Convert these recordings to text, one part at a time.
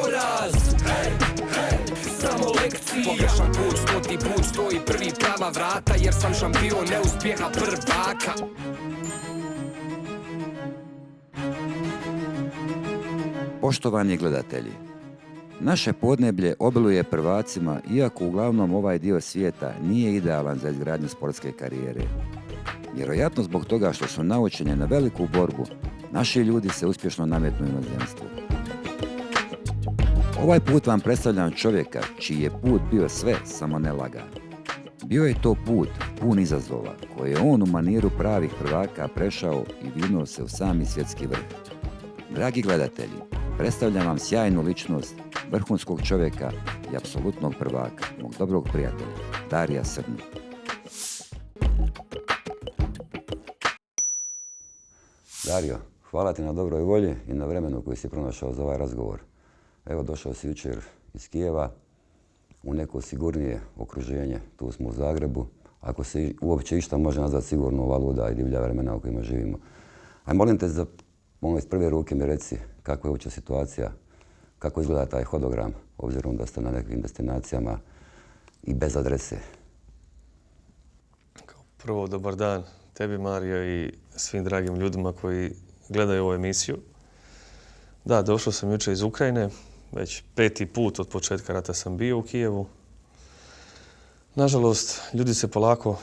poraz. Samo lekcija. Pogrešan put, 100. put, stoji prvi prava vrata, jer sam šampion neuspjeha prvaka. Poštovani gledatelji, naše podneblje obiluje prvacima, iako uglavnom ovaj dio svijeta nije idealan za izgradnju sportske karijere. Vjerojatno zbog toga što su naučeni na veliku borbu, naši ljudi se uspješno nametnu u inozemstvu. Ovaj put vam predstavljam čovjeka čiji je put bio sve samo ne lagan. Bio je to put pun izazova koje je on u maniru pravih prvaka prešao i vinuo se u sami svjetski vrh. Dragi gledatelji, predstavljam vam sjajnu ličnost, vrhunskog čovjeka i apsolutnog prvaka, mog dobrog prijatelja, Darija Srnu. Dario, hvala ti na dobroj volji i na vremenu koji si pronašao za ovaj razgovor. Evo, došao si jučer iz Kijeva u neko sigurnije okruženje. Tu smo u Zagrebu. Ako se uopće išta može nazvati sigurno valuda i divlja vremena u kojima živimo. A molim te, iz prve ruke mi reci kakva je uopće situacija, kako izgleda taj hodogram, obzirom da ste na nekim destinacijama i bez adrese. Prvo, dobar dan tebi, Mario, i svim dragim ljudima koji gledaju ovu emisiju. Da, došao sam jučer iz Ukrajine. Već 5. put od početka rata sam bio u Kijevu. Nažalost, ljudi se polako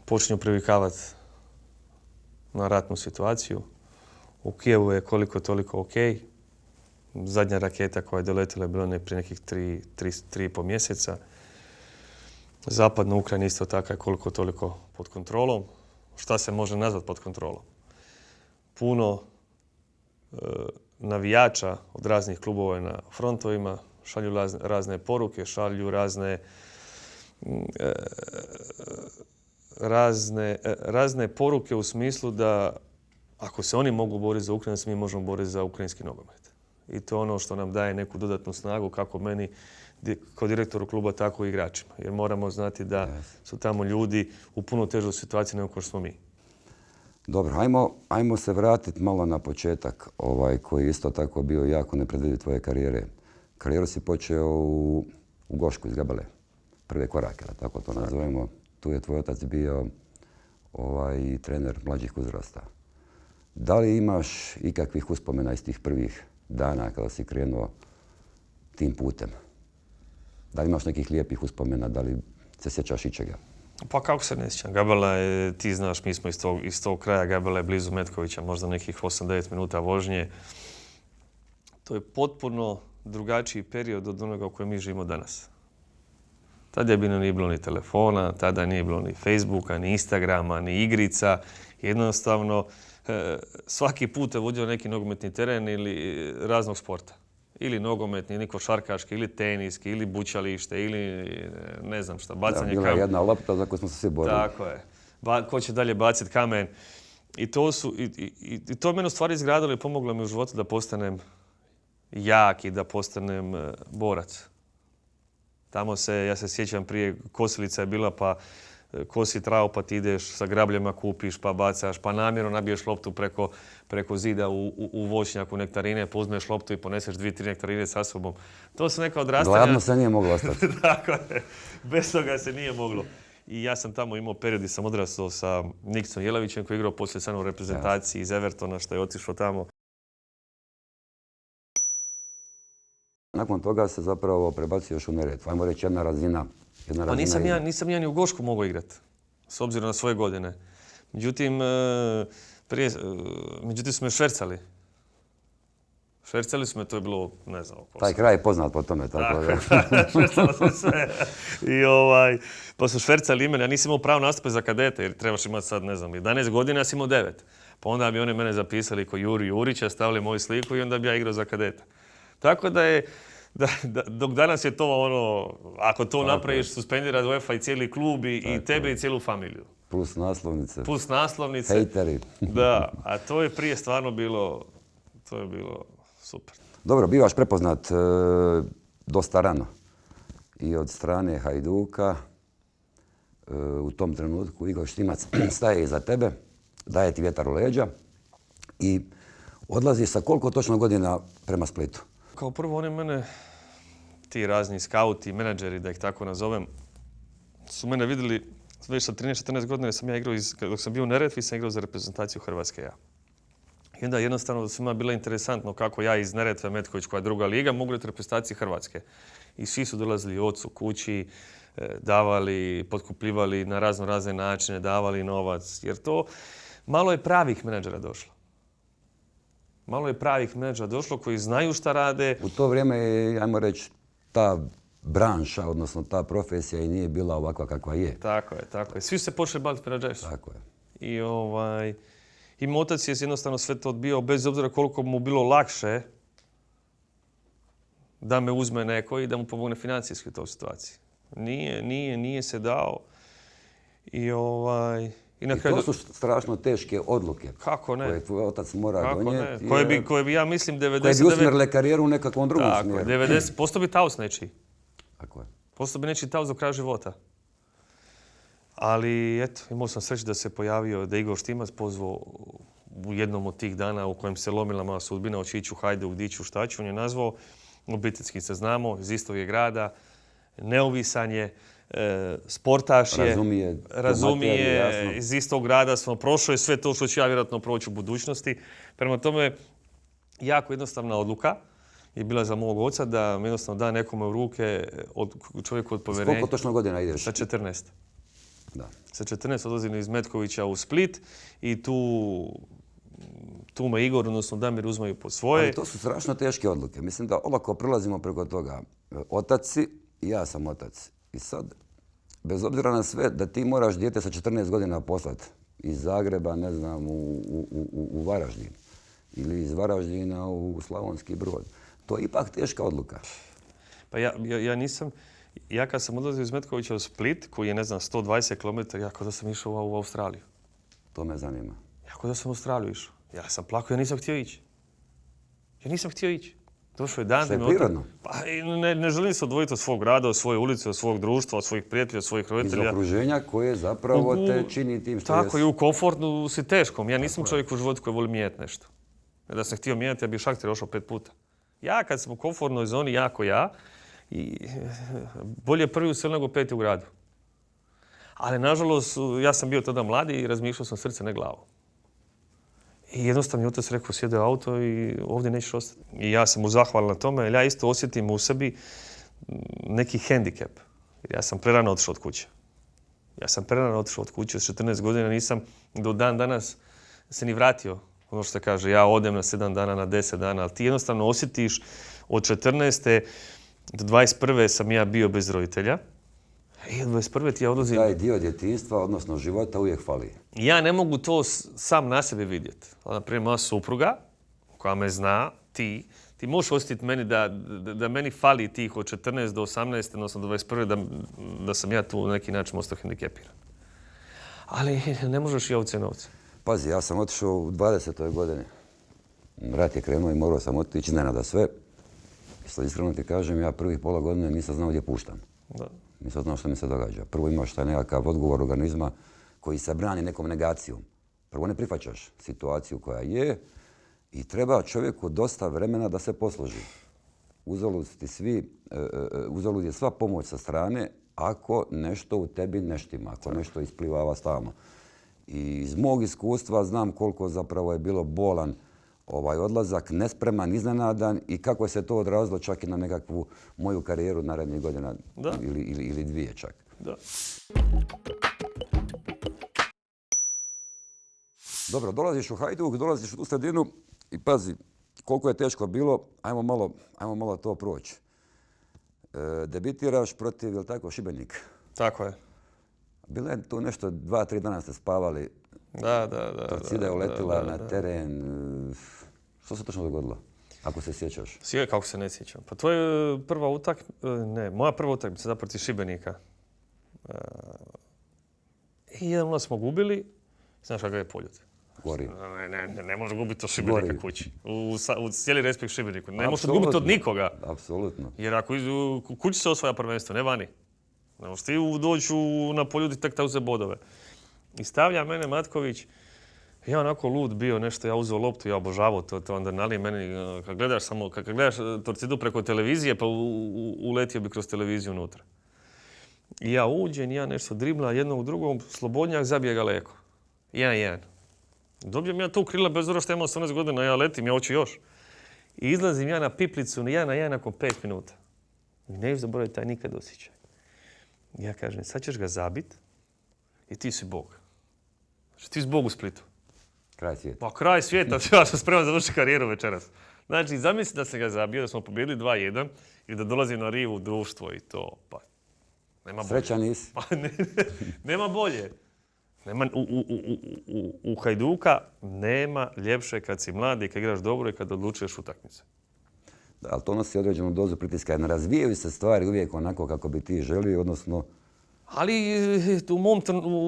počinju privikavati na ratnu situaciju. U Kijevu je koliko toliko ok. Zadnja raketa koja je doletila je bila prije nekih 3,5 mjeseca. Zapadna Ukrajina isto taka je koliko toliko pod kontrolom. Šta se može nazvati pod kontrolom? Puno navijača od raznih klubova na frontovima šalju razne poruke, šalju razne poruke u smislu da ako se oni mogu boriti za Ukrajinu, mi možemo boriti za ukrajinski nogomet. I to je ono što nam daje neku dodatnu snagu, kako meni kao direktoru kluba, tako i igračima. Jer moramo znati da su tamo ljudi u puno težoj situaciji nego što smo mi. Dobro, ajmo se vratiti malo na početak, koji isto tako bio jako nepredvidiv tvoje karijere. Karijeru si počeo u Gošku iz Gabele. Prve korake, da tako to nazovemo. Tu je tvoj otac bio trener mlađih uzrasta. Da li imaš ikakvih uspomena iz tih prvih dana kada si krenuo tim putem? Da li imaš nekih lijepih uspomena, da li se sjećaš ičega? Pa kako se ne sjećam. Gabela je, ti znaš, mi smo iz tog kraja. Gabela je blizu Metkovića, možda nekih 8-9 minuta vožnje. To je potpuno drugačiji period od onoga u kojem mi živimo danas. Tada nije bilo ni telefona, tada nije bilo ni Facebooka, ni Instagrama, ni igrica. Jednostavno, svaki put je vodio neki nogometni teren ili raznog sporta. Ili nogometni, ili košarkaški, ili teniski, ili bučalište, ili ne znam šta, bacanje kamena. Bila je jedna lopta za koju smo se svi borili. Tako je. Ko će dalje baciti kamen. I to je mene u stvari izgradilo i pomoglo mi u životu da postanem jak i da postanem borac. Tamo ja se sjećam, prije kosilica je bila, pa kosi travu, pa ti ideš sa grabljama, kupiš, pa bacaš, pa namjerno nabiješ loptu preko zida u voćnjaku nektarine, pa uzmeš loptu i poneseš 2-3 nektarine sa sobom. To su neka odrastanja. Gladno se nije moglo ostati. Tako je. Bez toga se nije moglo. I ja sam tamo imao period gdje sam odrastao sa Niksom Jelavićem koji je igrao poslije sa mnom u reprezentaciji iz Evertona, što je otišao tamo. Nakon toga se zapravo prebacio još u Neretvu. Ajmo reći jedna razina. Pa nisam ja ni u Gošku mogao igrati, s obzirom na svoje godine. Međutim, su me švercali. Švercali su me, to je bilo, ne znam... Taj kraj je poznat po tome, tako da. Švercalo sam sve. Pa su švercali mene, ja nisam imao pravo nastupe za kadete, jer trebaš imati sad, 11 godina, ja sam imao 9. Pa onda bi oni mene zapisali ko Juri Jurića, stavili moju sliku i onda bi ja igrao za kadete. Tako da je, dok danas je to ako to napraviš, suspendira UEFA i cijeli klub i tebe i cijelu familiju. Plus naslovnice. Plus naslovnice. Hejteri. Da, a to je prije stvarno bilo, to je bilo super. Dobro, bivaš prepoznat dosta rano. I od strane Hajduka, u tom trenutku Igor Štimac staje iza tebe, daje ti vjetar u leđa i odlazi sa koliko točno godina prema Splitu? Kao prvo, oni mene, ti razni skauti, menadžeri, da ih tako nazovem, su mene vidjeli već sa 13-14 godina sam ja igrao, dok sam bio u Neretvi, sam igrao za reprezentaciju Hrvatske ja. I onda jednostavno svima bilo interesantno kako ja iz Neretve, Metković, koja je druga liga, mogu igrati reprezentaciji Hrvatske. I svi su dolazili ocu kući, davali, potkupljivali na razne načine, davali novac. Jer to malo je pravih menadžera došlo. Malo je pravih menadžera došlo koji znaju šta rade. U to vrijeme je, ajmo reći, ta branša, odnosno ta profesija i nije bila ovakva kakva je. Tako je. Svi su se počeli baviti menadžerstvom. Tako je. I moj otac je jednostavno sve to odbijao, bez obzira koliko mu bilo lakše da me uzme neko i da mu pomogne financijski u toj situaciji. Nije se dao. I to su strašno teške odluke. Kako ne? Koje tvoj otac mora donijeti. Koje bi, ja mislim, 99... Koje bi usmjerile karijeru u nekakvom drugom smjeru. 90% bi taos nečiji. Tako je. Posto bi nečiji taos do kraja života. Ali, eto, imao sam sreću da se pojavio, da Igor Štimac pozvao u jednom od tih dana u kojem se lomila moja sudbina, hoće ići u Hajduk, diću, šta ću. On je nazvao, obiteljski se znamo, iz istog je grada, neovisan je, sportaš je, razumije, iz istog grada smo, prošao je sve to što ću ja vjerojatno proći u budućnosti. Prema tome, jako jednostavna odluka je bila za mog oca da mi jednostavno da nekome u ruke čovjeku od povjerenja. Koliko točno godina ideš? Sa 14. Da. Sa 14 odlazim iz Metkovića u Split i tu me Igor, odnosno Damir, uzmaju pod svoje. Ali to su strašno teške odluke. Mislim da olako prelazimo preko toga. Otac si i ja sam otac. I sad, bez obzira na sve, da ti moraš dijete sa 14 godina poslati iz Zagreba, ne znam, u Varaždin. Ili iz Varaždina u Slavonski Brod. To je ipak teška odluka. Pa ja nisam... Ja kad sam odlazio iz Metkovića u Split, koji je, ne znam, 120 km, ja kao da sam išao u Australiju. To me zanima. Ja kao da sam u Australiju išao. Ja sam plakao, ja nisam htio ići. Došao je dan... Što je prirodno. Pa ne želim se odvojiti od svog grada, od svoje ulice, od svog društva, od svojih prijatelja, od svojih roditelja. Iz okruženja koje zapravo te čini tim što tako, i u komfortu si teškom. Ja nisam čovjek u životu koji voli mijenjati nešto. Da sam htio mijenjati, ja bi Šakter ošao 5 puta. Ja kad sam u komfortnoj zoni, i bolje prvi u selu nego 5 u gradu. Ali nažalost, ja sam bio tada mladi i razmišljao sam srce, ne glavu. I jednostavno je otac rekao, sjede u auto i ovdje nećeš ostati. I ja sam mu zahvalan na tome, jer ja isto osjetim u sebi neki hendikep. Jer ja sam prerano otišao od kuće. Od 14 godina nisam do dan danas se ni vratio. Ono što se kaže, ja odem na 7 dana, na 10 dana, ali ti jednostavno osjetiš od 14. do 21. sam ja bio bez roditelja. I od 21. ti ja odlazim... Taj dio djetinjstva, odnosno života, uvijek fali. Ja ne mogu to sam na sebe vidjeti. Naprimjer, moja supruga, koja me zna, ti možeš osjetiti meni da meni fali tih od 14 do 18, odnosno do 21. da sam ja tu na neki način ostao hendikepiran. Ali ne možeš i ovce novce. Pazi, ja sam otišao u 20. godini. Rat je krenuo i morao sam otići iznenada sve. Sad iskreno ti kažem, ja prvih pola godine nisam znao gdje puštam. Da. Nisam znao što mi se događa. Prvo imaš taj nekakav odgovor organizma koji se brani nekom negacijom. Prvo ne prihvaćaš situaciju koja je i treba čovjeku dosta vremena da se posloži. Uzalud je sva pomoć sa strane ako nešto u tebi ne štima, ako nešto isplivava stalno. I iz mog iskustva znam koliko zapravo je bilo bolan odlazak, nespreman, iznenadan i kako se to odrazilo čak i na nekakvu moju karijeru narednih godina ili 2 čak. Da. Dobro, dolaziš u Hajduk, dolaziš u tu sredinu i pazi koliko je teško bilo, ajmo malo to proći. Debitiraš protiv, jel tako, Šibenika? Tako je. Bilo je tu nešto, 2-3 dana ste spavali. Da. Torcida je uletila na teren. Što se točno dogodilo, ako se sjećaš? Kako se ne sjećam. Pa to je moja prva utakmica zapravo protiv Šibenika. I 1-0 smo gubili. Znaš kakav je Poljud? Gori. Ne može gubiti od Šibenika kući. U cijeli respekt Šibeniku. Ne može gubiti od nikoga. Apsolutno. Jer ako kući se osvaja prvenstvo, ne vani. Ne možeš ti doći na Poljud i tek tako za bodove. I stavlja mene Matković Ja onako lud bio, nešto, ja uzeo loptu, ja obožavao to adrenalin. Meni, kad gledaš Torcidu preko televizije, pa uletio bi kroz televiziju unutra. I ja uđem, ja nešto dribla, jednog u drugom, slobodnjak zabije Galeko. 1-1. Dobijem ja tu krila bez obzira što imam 18 godina, ja letim, ja hoću još. I izlazim ja na piplicu 1-1 nakon 5 minuta. I neću zaboraviti taj nikad osjećaj. Ja kažem, sad ćeš ga zabit i ti si Bog. Znači, ti si Bog u Splitu. Kraj svijeta. Pa kraj svijeta, ja sam spreman završiti karijeru večeras. Znači, zamisli da sam ga zabio, da smo pobjedili 2-1 i da dolazim na rivu društvo i to, pa nema bolje. Srećan nisi. Pa nema bolje. U Hajduka nema ljepše kad si mlad i kad igraš dobro i kad odlučuješ utakmice. Da, ali to nosi određenu dozu pritiska. Ne razvijaju se stvari uvijek onako kako bi ti želio, odnosno... Ali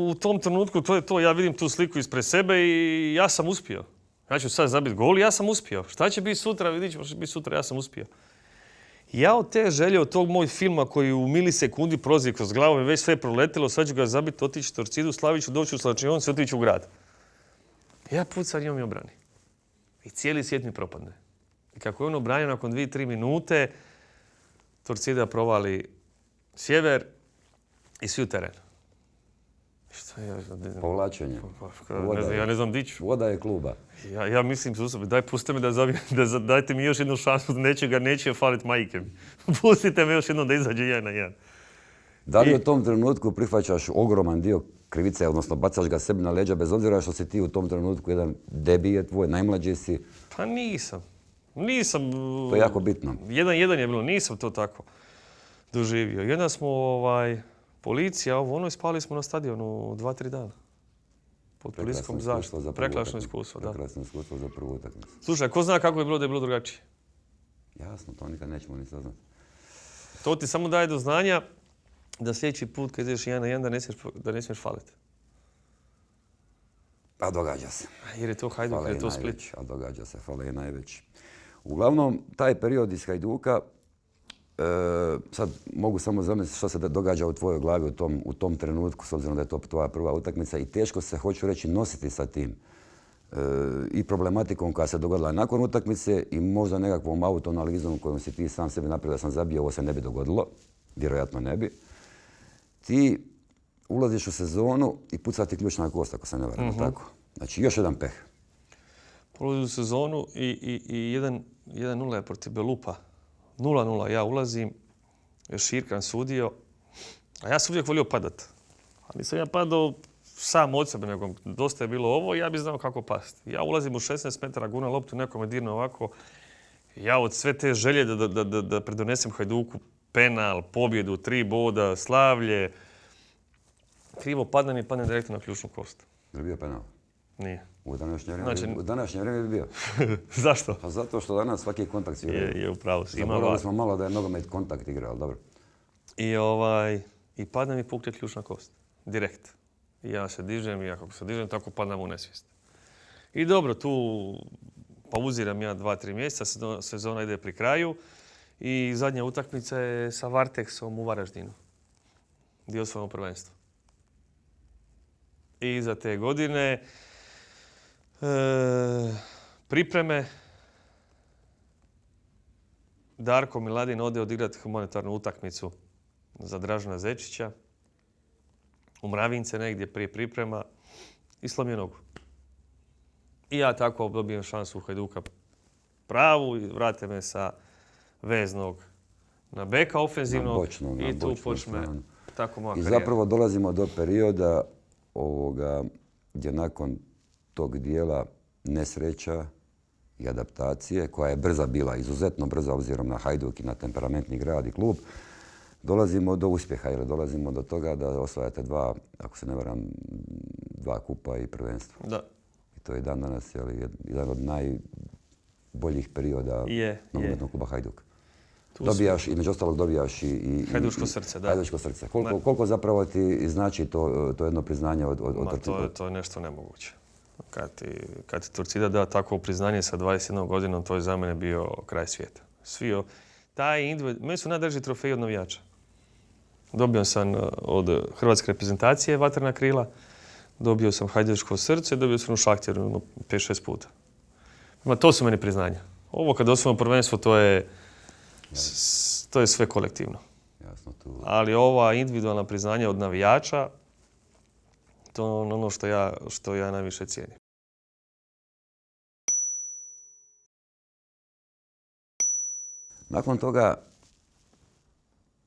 u tom trenutku to je to. Ja vidim tu sliku ispred sebe i ja sam uspio. Ja ću sad zabiti gol i ja sam uspio. Šta će biti sutra? Vidit ćemo što će biti sutra. Ja sam uspio. Ja od te želje, od tog moj filma koji u milisekundi prolazi kroz glavu, već sve proletilo, sad ću ga zabiti, otići Torcidu, Slaviću, doći u slačionicu, otići u grad. Ja pucam i on mi obrani. I cijeli svijet mi propadne. I kako je on obranio nakon 2-3 minute, Torcida provali sjever i svi u teren. Što ja... Povlačenje. Ja ne znam di ću. Voda je kluba. Ja mislim su daj pustite me da zabijem, dajte mi još jednu šansu, neće faliti majke mi. Pustite me još jednom da izađe 1-1. Da li u tom trenutku prihvaćaš ogroman dio krivice, odnosno bacaš ga sebi na leđa, bez obzira što si ti u tom trenutku jedan debije tvoj, najmlađi si? Pa nisam. To je jako bitno. 1-1 je bilo, nisam to tako doživio. Jedan smo, policija, spali smo na stadionu 2-3 dana. Pod policijskom zaštitom. Prekrasno iskustvo, da. Prekrasno iskustvo za prvu utakmicu. Slušaj, ko zna kako je bilo da je bilo drugačije? Jasno, to nikad nećemo ni saznati. To ti samo daje do znanja da sljedeći put kad ideš 1-1 da ne smiješ faliti. A događa se. Jer je to Hajduk, jer je to Split. A događa se, fale je najveći. Uglavnom, taj period iz Hajduka, sad mogu samo zamisliti što se događa u tvojoj glavi u tom trenutku, s obzirom da je to tvoja prva utakmica i teško se, hoću reći, nositi sa tim. I problematikom koja se dogodila nakon utakmice i možda nekakvom autoanalizom kojom si ti sam sebi napravio da sam zabio, ovo se ne bi dogodilo. Vjerojatno ne bi. Ti ulaziš u sezonu i puca ti ključna kost, ako se ne varam, tako? Znači, još jedan peh. Ulazi u sezonu i 1-0 je protiv Belupa. 0-0 ja ulazim, Širkan sudio, a ja sam uvijek volio padat. Ali nisam ja padao sam od sebe, nego dosta je bilo ovo i ja bih znao kako pasti. Ja ulazim u 16 metara, gurna loptu, nekome dirne ovako. Ja od sve te želje da predonesem Hajduku penal, pobjedu, 3 boda, slavlje, krivo padnem i padnem direktno na ključnu kost. Je li bio penal? Nije. U današnje vrijeme bi bio. Zašto? Pa zato što danas svaki kontakt si vrijeme. Je upravo si. Zaboravili smo malo da je nogomet kontakt igra, ali dobro. I padne mi pukne ključna kost. Direkt. I ja se dižem i ja kako se dižem, tako padam u nesvijest. I dobro, tu pauziram ja 2-3 mjeseca, sezona ide pri kraju i zadnja utakmica je sa Varteksom u Varaždinu, gdje osvojimo prvenstvo. I za te godine pripreme, Darko Miladin ode odigrati humanitarnu utakmicu za Dražena Zečića u Mravince negdje prije priprema i slomio nogu. I ja tako dobijem šansu u Hajduka pravu i vrate me sa veznog na beka ofenzivnog i tu počne tako moja karijera. I zapravo dolazimo do perioda gdje nakon tog dijela nesreća i adaptacije, koja je brza bila, izuzetno brza obzirom na Hajduk i na temperamentni grad i klub, dolazimo do uspjeha ili dolazimo do toga da osvajate 2, ako se ne varam, 2 kupa i prvenstvo. Da. I to je dan danas jedan od najboljih perioda nogometnog kluba Hajduk. Dobijaš, između ostalog dobijaš i Hajdučko srce, da. Hajdučko srce. Koliko zapravo ti znači to jedno priznanje od Torcida? To je nešto nemoguće. Kad ti Torcida da takvo priznanje sa 21 godinom, to je za mene bio kraj svijeta. Meni su najdraži trofeji od navijača. Dobio sam od hrvatske reprezentacije vatrena krila, dobio sam Hajdučko srce, dobio sam u Šahtjeru 5-6 puta. To su meni priznanja. Ovo kad osvojimo prvenstvo, to je sve kolektivno. Jasno, tu. Ali ova individualna priznanja od navijača, to je ono što ja najviše cijenim. Nakon toga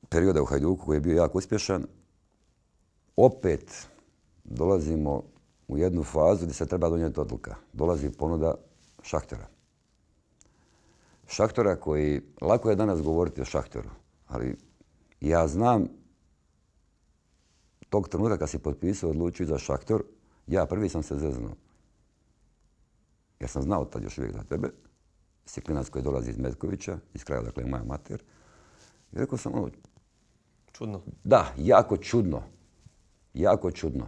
perioda u Hajduku koji je bio jako uspješan, opet dolazimo u jednu fazu gdje se treba donijeti odluka. Dolazi ponuda Šahtjera. Šahtjera koji, lako je danas govoriti o Šahtjeru, ali ja znam tog trenutka kad si potpisao odlučio za Šahtjer, ja prvi sam se zeznuo. Ja sam znao tad još uvijek za tebe, si klinac koji dolazi iz Metkovića, iz kraja dakle moja mater. I rekao sam ono... Čudno. Da, jako čudno. Jako čudno.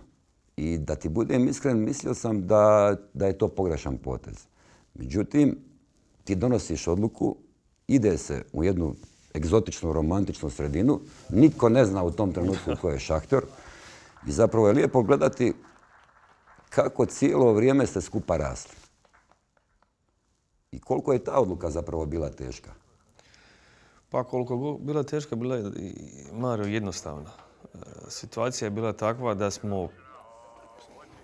I da ti budem iskren, mislio sam da je to pogrešan potez. Međutim, ti donosiš odluku, ide se u jednu egzotičnu, romantičnu sredinu, nitko ne zna u tom trenutku ko je Šahtjer. I zapravo je lijepo gledati kako cijelo vrijeme ste skupa rasli. I koliko je ta odluka zapravo bila teška? Pa koliko bila teška, bila je Mario jednostavna. Situacija je bila takva da smo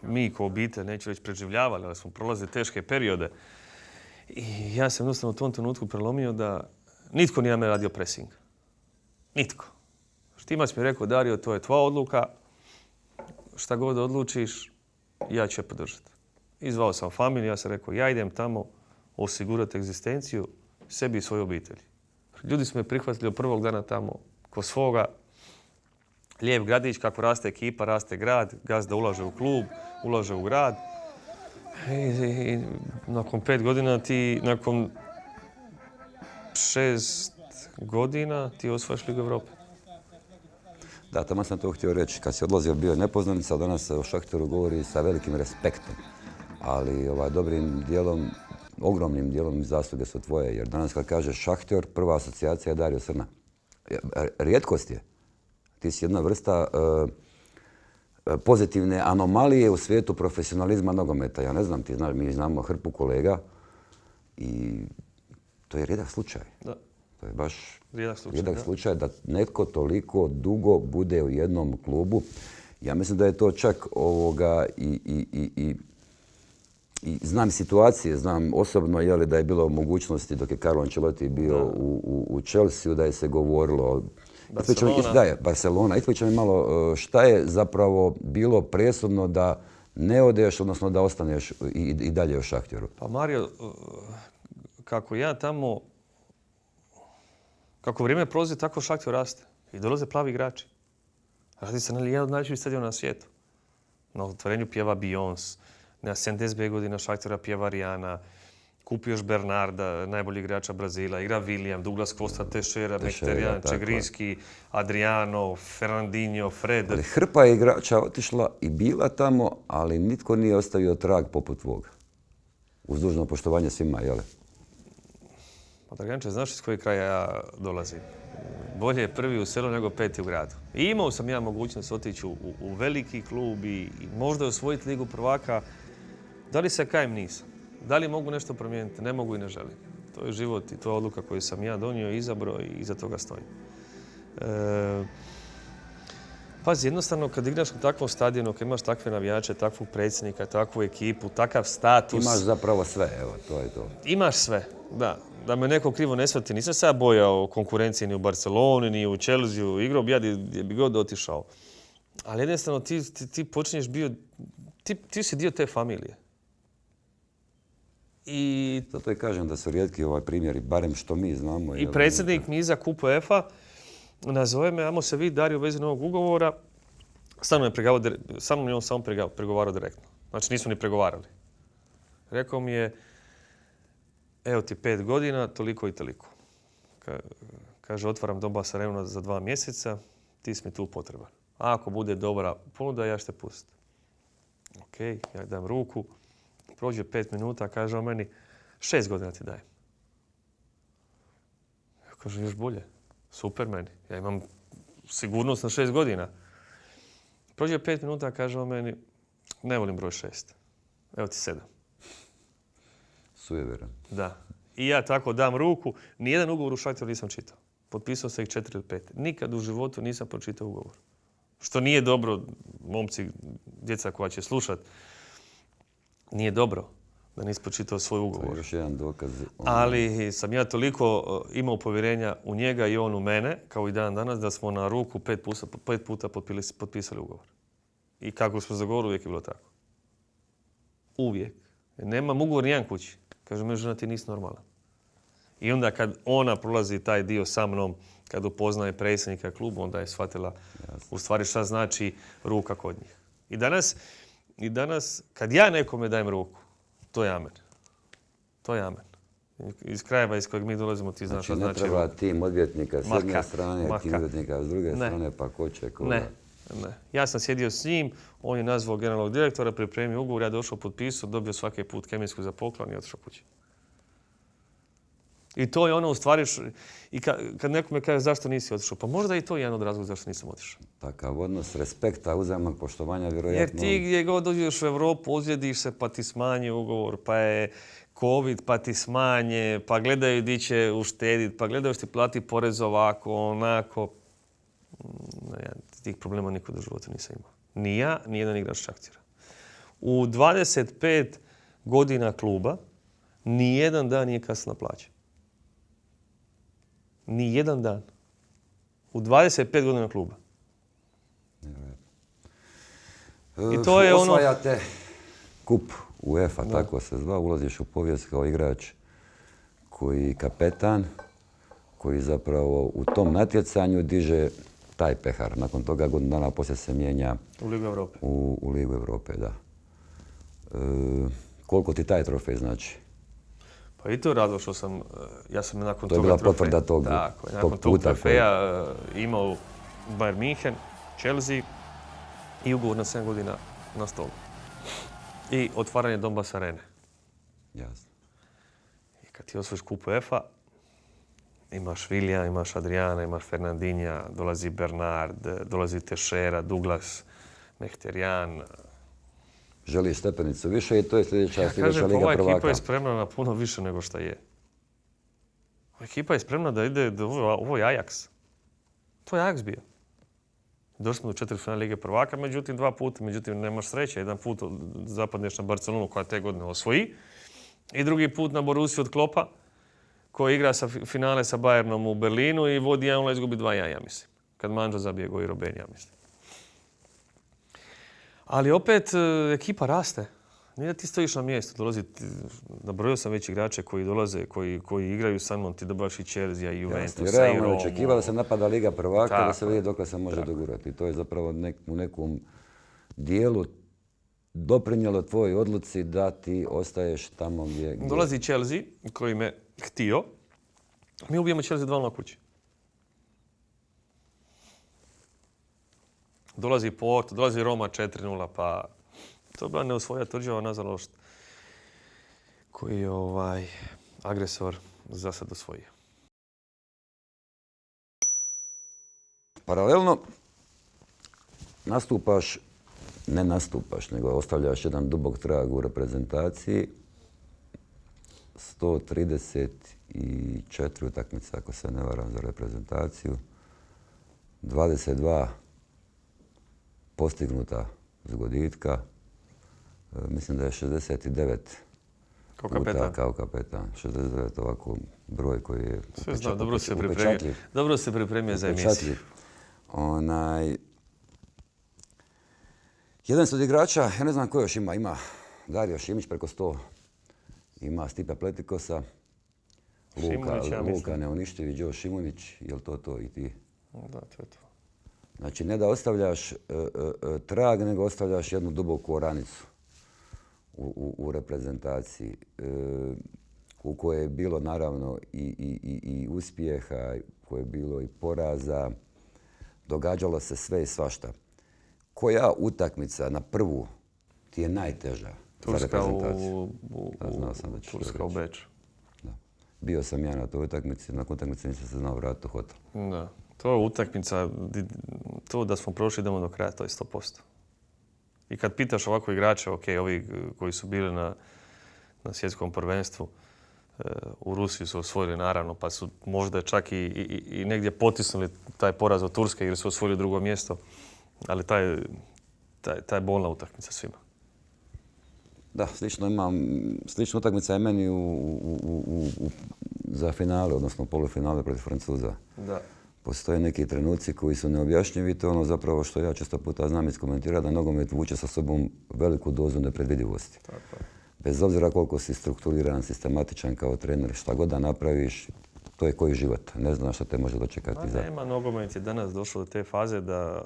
mi kao obitelj, neću reći preživljavali, ali smo prolazili teške periode. I ja sam jednostavno u tom trenutku prelomio da nitko nije na me radio pressing. Nitko. Štimac mi je rekao, Dario, to je tvoja odluka, šta god odlučiš, ja ću je podržati. I zvao sam familiju, ja sam rekao, ja idem tamo osigurati egzistenciju sebi i svojoj obitelji. Ljudi su me prihvatili od prvog dana tamo ko svoga. Lijep gradić, kako raste ekipa, raste grad, gazda ulaže u klub, ulaže u grad. I nakon 5 godina nakon 6 godina ti osvajaš Ligu Evrope. Da, tamo sam to htio reći. Kad si odlazio bio je nepoznanica, a danas se o Šahtjeru govori sa velikim respektom. Ali dobrim dijelom, ogromnim dijelom zasluge su tvoje. Jer danas kad kažeš Šahtjer, prva asocijacija je Dario Srna. Rijetkost je. Ti si jedna vrsta pozitivne anomalije u svijetu profesionalizma nogometa. Ja ne znam, ti znaš, mi znamo hrpu kolega i to je rijedak slučaj. Da. To je baš rijedak slučaj da netko toliko dugo bude u jednom klubu. Ja mislim da je to čak i znam situacije, znam osobno da je bilo mogućnosti dok je Carlo Ancelotti bio u Chelsea da je se govorilo Barcelona. Ispriča mi malo šta je zapravo bilo presudno da ne odeš, odnosno da ostaneš i dalje u Šahtjeru. Pa Mario, kako ja tamo, kako vrijeme prolazi, tako Šahtjer raste. I dolaze plavi igrači. Radi se na jedan od najvećih stadiona na svijetu. Na otvorenju pjeva Beyoncé, na 72 godina Šahtjera pjeva Rihanna, kupi još Bernarda, najbolji igrača Brazila, igra William, Douglas Costa, Teixeira, Mkhitaryan, Čegrinski, Adriano, Fernandinho, Fred. Ali hrpa je igrača otišla i bila tamo, ali nitko nije ostavio trag poput tvog. Uz dužno poštovanje svima, jel? Pa Draganče, znaš iz kojeg kraja ja dolazim? Bolje je prvi u selu nego peti u gradu. I imao sam ja mogućnost otići u veliki klub i možda osvojiti Ligu prvaka. Da li se kajem? Nisam. Da li mogu nešto promijeniti? Ne mogu i ne želim. To je život i to je odluka koju sam ja donio, izabrao i iza toga stojim. Pazi, jednostavno kad igraš na takvom stadionu, kad imaš takve navijače, takvog predsjednika, takvu ekipu, takav status... Imaš zapravo sve, evo, to je to. Imaš sve, da. Da me neko krivo ne shvati, nisam se ja bojao konkurencije ni u Barceloni, ni u Chelsea, igrao bi ja gdje bi god otišao. Ali jednostavno ti počinješ bio... Ti si dio te familije. I zato i kažem da su rijetki primjeri, barem što mi znamo. I predsjednik niza Kupu EFA nazove me, ajmo se vidjeti, Dario, u vezi novog ugovora. Sa mnom je on samo pregovarao direktno. Znači nismo ni pregovarali. Rekao mi je, evo ti 5 godina, toliko i toliko. Kaže, otvaram Dom Basarevna za 2 mjeseca, ti si mi tu potreban. A ako bude dobra ponuda, ja ću te pustiti. Ok, ja dam ruku. Prođe 5 minuta, kaže on meni, 6 godina ti dajem. Ja kažem, još bolje. Super meni. Ja imam sigurnost na 6 godina. Prođe 5 minuta, kaže on meni, Ne volim broj 6. Evo ti 7. Sujeveran. Da. I ja tako dam ruku. Nijedan ugovor u Šahteru nisam čitao. Potpisao sam ih 4 ili 5. Nikad u životu nisam pročitao ugovor. Što nije dobro, momci, djeca koja će slušat, nije dobro da nisi pročitao svoj To ugovor. je još jedan dokaz. Ali sam ja toliko imao povjerenja u njega i on u mene, kao i dan danas, da smo na ruku 5 puta potpisali ugovor. I kako smo zagovorili, uvijek je bilo tako. Uvijek. Nemam ugovor nijedan kući. Kaže, me žena, ti nisi normalan. I onda kad ona prolazi taj dio sa mnom, kad upoznaje predsjednika kluba, onda je shvatila u stvari šta znači ruka kod njih. I danas, kad ja nekome dajem ruku, to je amen. To je amen. Iz krajeva iz kojeg mi dolazimo, ti znaš šta znači. znači Ne treba ruka. tim odvjetnika s jedne strane, tim Maka. odvjetnika s druge Ne. strane, pa ko će koga. Ne. Ja sam sjedio s njim, on je nazvao generalnog direktora, pripremio ugovor, ja došao, potpisao, dobio svaki put kemijsku za poklon i otišao kući. I to je ono u stvari, i kad neko me kaže zašto nisi otišao, pa možda i to je jedan od razloga zašto nisam otišao. Takav odnos respekta, uzajamnog poštovanja, Jer vjerojatno. ti gdje god dođeš u Europu, ozlijediš se pa ti smanje ugovor, pa je COVID pa ti smanje, pa gledaju di će uštediti, pa gledaju što ti plati porez ovako, onako. Ja tih problema nikad u životu nisam imao. Ni ja, ni jedan igrač Šahtjera. U 25 godina kluba ni jedan dan nije kasna plaća. Ni jedan dan. U 25 godina kluba. I to je ono... Osvajate kup UEFA, tako se zva, ulaziš u povijest kao igrač koji kapetan, koji zapravo u tom natjecanju diže taj pehar. Nakon toga godinu dana poslije se mijenja U Ligu Europe. u Ligu Europe, da. Koliko ti taj trofej znači? Pa i to je razlog što sam, ja sam nakon To je toga bila trofeja, potvrda tog nakon tog puta trofeja imao Bayern München, Chelsea i ugovor na 7 godina na stolu. I otvaranje Donbass arene. Jasno. I kad ti osvojiš kup UEFA, imaš Vilija, imaš Adriana, imaš Fernandinha, dolazi Bernard, dolazi Teixeira, Douglas, Mkhitaryan. Želiš stepenicu više i to je sljedeća Ja kažem, Liga ova ekipa prvaka. je spremna na puno više nego što je. Ova ekipa je spremna da ide, ovo je Ajax. To je Ajax bio. Došli smo do 4 finale Lige prvaka, međutim 2 puta, nemaš sreće. Jedan put zapadneš na Barcelonu koja te godine osvoji i drugi put na Borussiju od Kloppa koji igra finale sa Bayernom u Berlinu i vodi 1-0, izgubi 2-1, ja mislim. Kad Mandžo zabije go i Robben, ja mislim. Ali opet ekipa raste. Nije da ti stojiš na mjestu. Nabrojio sam već igrače koji dolaze, koji igraju sa mnom. Ti dobaš i Chelsea, i Juventusa, i Realno je Romu. očekivao da se napada Liga prvaka, da se Tako vidi dok se može dogurati. To je zapravo u nekom dijelu doprinijelo tvojoj odluci da ti ostaješ tamo gdje... Dolazi Chelsea koji me htio. Mi ubijemo Chelsea 2-0 kući. Dolazi Porto, dolazi Roma 4-0, pa to je bila neosvoja tvrđava, nažalost, koji je agresor za sad osvojio. Paralelno ne nastupaš, nego ostavljaš jedan dubok trag u reprezentaciji. 134 utakmice, ako se ne varam, za reprezentaciju. 22 postignuta zgoditka. Mislim da je 69 kao kapetan. 69 ovako broj koji je Sve zna, dobro se upečatljiv. Dobro se pripremio za emisiju. Jedan od igrača, ja ne znam ko još ima Dario Šimić preko 100, ima Stipe Pletikosa, Luka Neuništivi, Đo Šimunić, jel to i ti? Da, to je to. Znači, ne da ostavljaš trag, nego ostavljaš jednu duboku oranicu u reprezentaciji u kojoj je bilo naravno i uspjeha, u kojoj je bilo i poraza. Događalo se sve i svašta. Koja utakmica na prvu ti je najteža za reprezentaciju? Turska u Beču. Bio sam ja na toj utakmici, nakon utakmice nisam se znao vratiti u hotel. Da. To je utakmica, to da smo prošli idemo do kraja, to je 100%. I kad pitaš ovako igrače, ok, ovi koji su bili na svjetskom prvenstvu, u Rusiji su osvojili naravno, pa su možda čak i negdje potisnuli taj poraz od Turske jer su osvojili drugo mjesto. Ali ta je bolna utakmica svima. Da, slična utakmica je meni za finale, odnosno polufinale protiv Francuza. Da. Postoje neki trenuci koji su neobjašnjivi, to je ono zapravo što ja često puta znam iskomentirati, da nogomet vuče sa sobom veliku dozu nepredvidivosti. Tako je. Bez obzira koliko si strukturiran, sistematičan kao trener, šta god da napraviš, to je koji život. Ne znaš šta te može dočekati. Nema, nogomet je danas došao do te faze da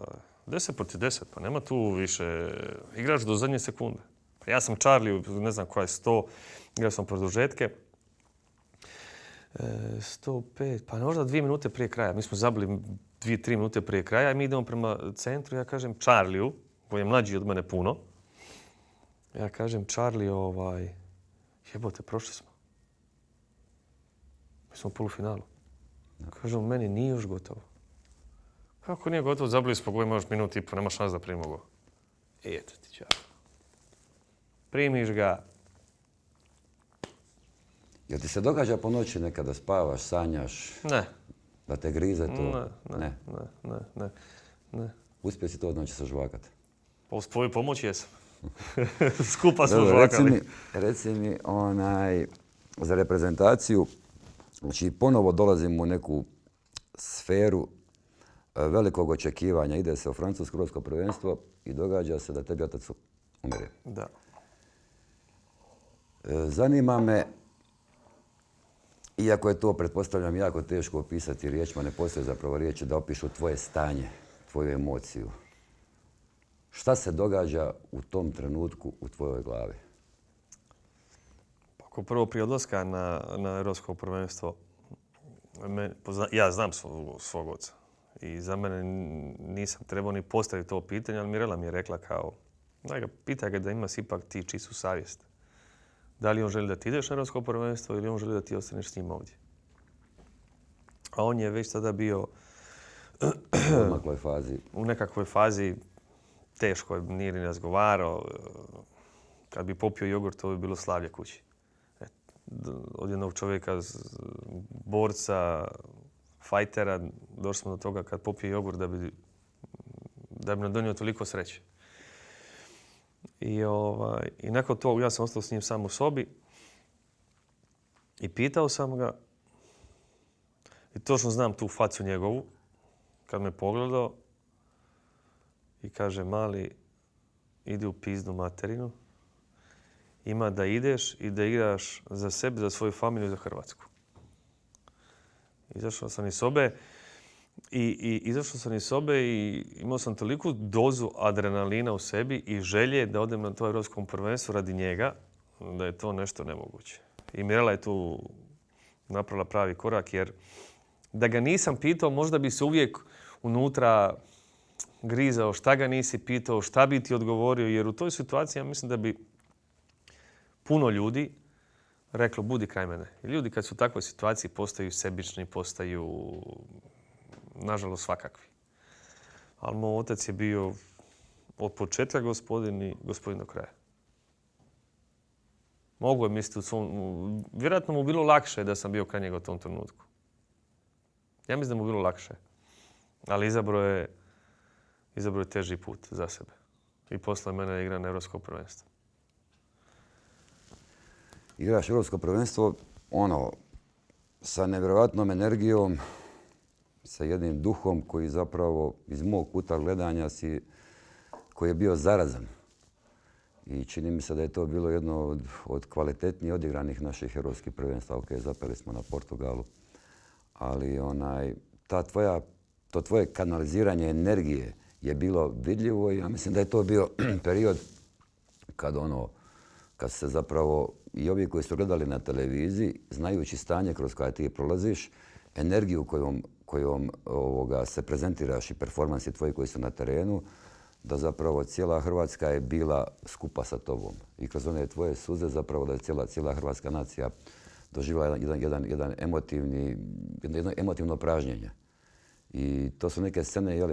10 protiv 10, pa nema tu više, igraš do zadnje sekunde. Ja sam Charlie, ne znam koja je 100, igrao sam produžetke. 105, pa možda 2 minute prije kraja. Mi smo zabili 2-3 minute prije kraja i mi idemo prema centru. Ja kažem Charliju, koji je mlađi od mene puno. Ja kažem Charlie, jebote, prošli smo. Mi smo u polufinalu. Kažem, meni nije još gotovo. Kako nije gotovo? Zabili smo gol, imaš minut i pol, nema šans da primimo gol. Eto ti Charlie. Primiš ga. Jel ti se događa po noći nekada spavaš, sanjaš? Ne. Da te grize to? Ne. Uspio si to od noći sažvakat? Pa uz tvoju pomoć jesam. Skupa smo žvakali. Reci mi, za reprezentaciju, znači ponovo dolazimo u neku sferu velikog očekivanja. Ide se u Francusko europsko prvenstvo i događa se da tebi otac umire. Da. Zanima me, iako je to, pretpostavljam, jako teško opisati riječima, ne postoje zapravo riječi da opišu tvoje stanje, tvoju emociju. Šta se događa u tom trenutku u tvojoj glavi? Ako prvo prije odlaska na europsko prvenstvo, ja znam svog oca. I za mene nisam trebao ni postaviti to pitanje, ali Mirela mi je rekla kao, pitaj ga da imaš ipak ti čistu savjest. Da li on želi da ti ideš na europsko prvenstvo ili on želi da ti ostaneš s njim ovdje. A on je već tada bio u nekakvoj fazi, teško je, nije ni razgovarao. Kad bi popio jogurt, to bi bilo slavlje kući. Od jednog čovjeka, borca, fajtera, došli smo do toga kad popije jogurt da bi nam donio toliko sreće. I nakon toga ja sam ostao s njim sam u sobi i pitao sam ga, i točno znam tu facu njegovu, kad me pogledao i kaže, mali, idi u pizdu materinu, ima da ideš i da igraš za sebe, za svoju familiju i za Hrvatsku. Izašao sam iz sobe i imao sam toliku dozu adrenalina u sebi i želje da odem na to europskom prvenstvu radi njega, da je to nešto nemoguće. I Mirela je tu napravila pravi korak, jer da ga nisam pitao, možda bi se uvijek unutra grizao šta ga nisi pitao, šta bi ti odgovorio, jer u toj situaciji ja mislim da bi puno ljudi reklo budi kraj mene. I ljudi kad su u takvoj situaciji postaju sebični, postaju nažalost svakakvi. Ali moj otac je bio od početka gospodin i gospodin do kraja. Mogu je misliti vjerojatno mu bilo lakše da sam bio kraj njega u tom trenutku. Ja mislim da mu bilo lakše. Ali izabrao je teži put za sebe. I poslao mene da igra na europsko prvenstvo. Igraš europsko prvenstvo, sa nevjerojatnom energijom, sa jednim duhom koji zapravo iz mog kuta gledanja koji je bio zarazan. I čini mi se da je to bilo jedno od kvalitetnije odigranih naših europskih prvenstva. Ok, zapeli smo na Portugalu. Ali to tvoje kanaliziranje energije je bilo vidljivo i ja mislim da je to bio period kad se zapravo i ovi koji su gledali na televiziji, znajući stanje kroz koje ti prolaziš, energiju kojom se prezentiraš i performansi tvoji koji su na terenu, da zapravo cijela Hrvatska je bila skupa sa tobom. I kroz one tvoje suze zapravo da je cijela hrvatska nacija doživjela jedno emotivno pražnjenje. I to su neke scene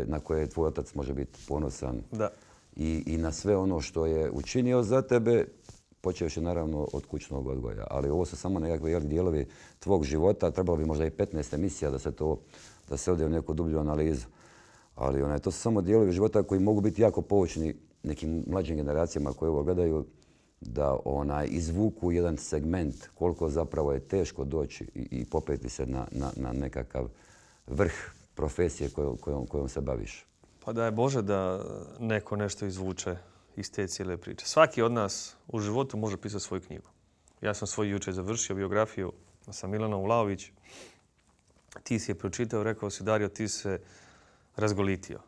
na koje tvoj otac može biti ponosan. Da. i na sve ono što je učinio za tebe, počevši naravno od kućnog odgoja. Ali ovo su samo nekakve dijelovi tvog života. Trebalo bi možda i 15 emisija da se ode u neku dublju analizu. Ali to su samo dijelovi života koji mogu biti jako poučni nekim mlađim generacijama koji ovo gledaju, da izvuku jedan segment koliko zapravo je teško doći i popeti se na nekakav vrh profesije kojom se baviš. Pa daj Bože da neko nešto izvuče iz te cijele priče. Svaki od nas u životu može pisati svoju knjigu. Ja sam svoju jučer završio biografiju sa Milanom Vlaović. Ti si je pročitao, rekao si Dario, ti se razgolitio.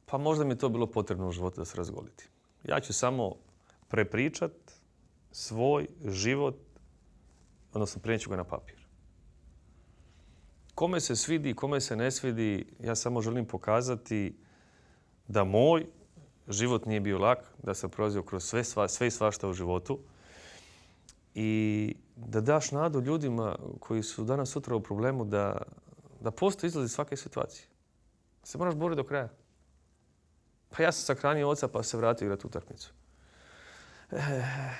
Pa možda mi je to bilo potrebno u životu da se razgoliti. Ja ću samo prepričat svoj život, odnosno prenijet ga na papir. Kome se svidi, kome se ne svidi, ja samo želim pokazati da moj život nije bio lak, da sam prolazio kroz sve i svašta u životu i da daš nadu ljudima koji su danas sutra u problemu da postoji izlaz iz svake situacije. Se moraš boriti do kraja. Pa ja sam sahranio oca pa se vratio igrati utakmicu.